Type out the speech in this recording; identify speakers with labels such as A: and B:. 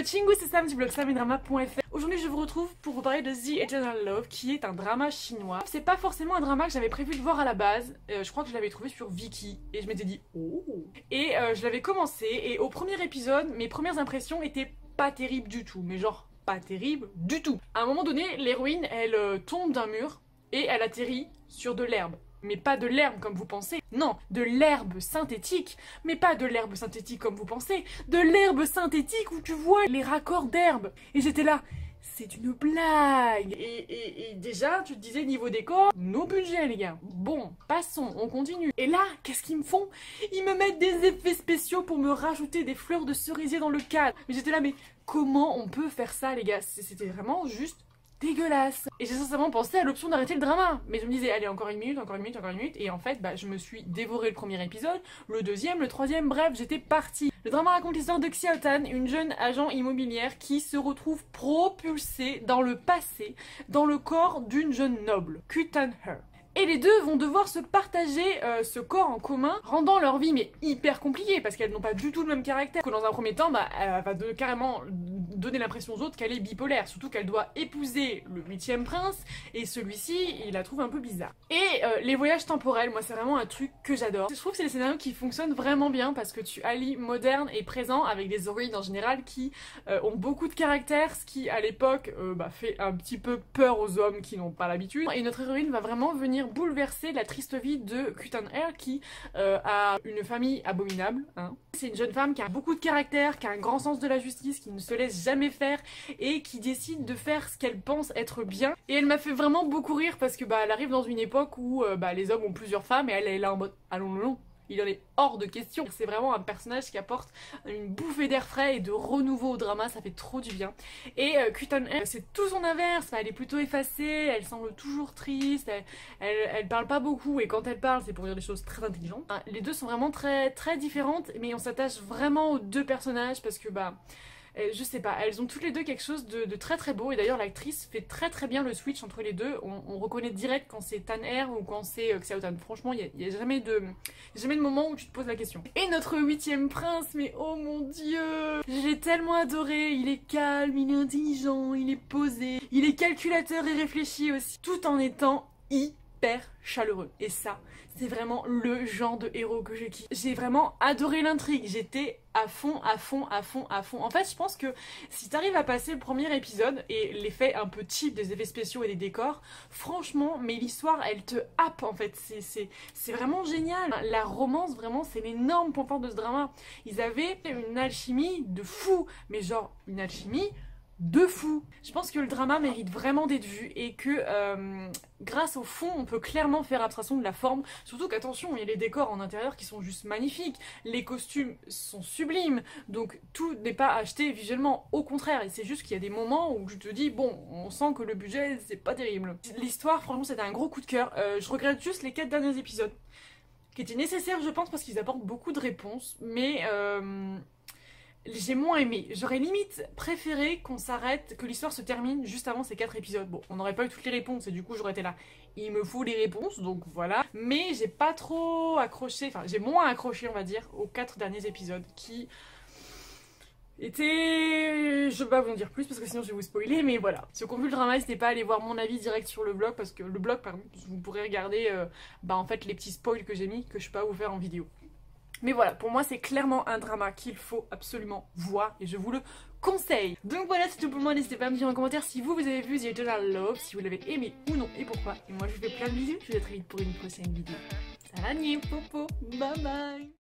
A: Chingu, c'est Sam du blog samdrama.fr. Aujourd'hui je vous retrouve pour vous parler de The Eternal Love, qui est un drama chinois. C'est pas forcément un drama que j'avais prévu de voir à la base, je crois que je l'avais trouvé sur Viki et je m'étais dit oh. Et je l'avais commencé et au premier épisode, mes premières impressions étaient pas terribles du tout, mais genre pas terribles du tout. À un moment donné, l'héroïne elle tombe d'un mur et elle atterrit sur de l'herbe. Mais pas de l'herbe comme vous pensez, non, de l'herbe synthétique, mais pas de l'herbe synthétique comme vous pensez, de l'herbe synthétique où tu vois les raccords d'herbe. Et j'étais là, c'est une blague. Et déjà, tu te disais niveau décor, nos budgets les gars. Bon, passons, on continue. Et là, qu'est-ce qu'ils me font? Ils me mettent des effets spéciaux pour me rajouter des fleurs de cerisier dans le cadre. Mais j'étais là, mais comment on peut faire ça les gars? C'était vraiment juste dégueulasse. Et j'ai sincèrement pensé à l'option d'arrêter le drama. Mais je me disais, allez, encore une minute, encore une minute, encore une minute. Et en fait, je me suis dévoré le premier épisode, le deuxième, le troisième, bref, j'étais partie. Le drama raconte l'histoire de Xiao Tan, une jeune agent immobilière qui se retrouve propulsée dans le passé, dans le corps d'une jeune noble, Qiu Tan He. Et les deux vont devoir se partager ce corps en commun, rendant leur vie mais hyper compliquée parce qu'elles n'ont pas du tout le même caractère. Que dans un premier temps, elle va carrément donner l'impression aux autres qu'elle est bipolaire, surtout qu'elle doit épouser le 8e prince et celui-ci, il la trouve un peu bizarre. Et les voyages temporels, moi c'est vraiment un truc que j'adore. Je trouve que c'est des scénarios qui fonctionnent vraiment bien parce que tu allies moderne et présent avec des héroïnes en général qui ont beaucoup de caractère, ce qui à l'époque fait un petit peu peur aux hommes qui n'ont pas l'habitude. Et notre héroïne va vraiment venir bouleverser la triste vie de Qiu Tan He qui a une famille abominable. Hein. C'est une jeune femme qui a beaucoup de caractère, qui a un grand sens de la justice, qui ne se laisse jamais faire et qui décide de faire ce qu'elle pense être bien. Et elle m'a fait vraiment beaucoup rire parce que elle arrive dans une époque où les hommes ont plusieurs femmes et elle est là en mode allons. Il en est hors de question. C'est vraiment un personnage qui apporte une bouffée d'air frais et de renouveau au drama, ça fait trop du bien. Et Qiu Tan He, c'est tout son inverse, elle est plutôt effacée, elle semble toujours triste, elle parle pas beaucoup et quand elle parle c'est pour dire des choses très intelligentes. Les deux sont vraiment très très différentes mais on s'attache vraiment aux deux personnages parce que je sais pas, elles ont toutes les deux quelque chose de très très beau et d'ailleurs l'actrice fait très très bien le switch entre les deux, on reconnaît direct quand c'est Tan He ou quand c'est Xiao Tan. Franchement il y a jamais de moment où tu te poses la question. Et notre 8e prince, mais oh mon dieu, j'ai tellement adoré, il est calme, il est intelligent, il est posé, il est calculateur et réfléchi aussi, tout en étant hyper chaleureux. Et ça, c'est vraiment le genre de héros que je kiffe. J'ai vraiment adoré l'intrigue, j'étais à fond. En fait, je pense que si t'arrives à passer le premier épisode et l'effet un peu cheap des effets spéciaux et des décors, franchement, mais l'histoire, elle te happe en fait. C'est vraiment génial. La romance, vraiment, c'est l'énorme point fort de ce drama. Ils avaient une alchimie de fou, mais genre une alchimie de fou. Je pense que le drama mérite vraiment d'être vu et que grâce au fond on peut clairement faire abstraction de la forme, surtout qu'attention il y a les décors en intérieur qui sont juste magnifiques, les costumes sont sublimes, donc tout n'est pas acheté visuellement, au contraire, et c'est juste qu'il y a des moments où je te dis bon on sent que le budget c'est pas terrible. L'histoire franchement c'était un gros coup de cœur, je regrette juste les 4 derniers épisodes qui étaient nécessaires je pense parce qu'ils apportent beaucoup de réponses, mais j'ai moins aimé. J'aurais limite préféré qu'on s'arrête, que l'histoire se termine juste avant ces 4 épisodes. Bon, on n'aurait pas eu toutes les réponses et du coup j'aurais été là. Il me faut les réponses, donc voilà. Mais j'ai pas trop accroché, enfin j'ai moins accroché on va dire aux 4 derniers épisodes qui étaient... Je vais pas vous en dire plus parce que sinon je vais vous spoiler, mais voilà. Ceux qui ont vu le drama, n'hésitez pas à aller voir mon avis direct sur le blog parce que le blog, pardon, vous pourrez regarder en fait les petits spoils que j'ai mis que je peux pas vous faire en vidéo. Mais voilà, pour moi c'est clairement un drama qu'il faut absolument voir et je vous le conseille. Donc voilà, c'est tout pour moi, n'hésitez pas à me dire en commentaire si vous avez vu The Eternal Love, si vous l'avez aimé ou non et pourquoi. Et moi je vous fais plein de bisous, je vous dis à très vite pour une prochaine vidéo. Salut, popo, bye bye.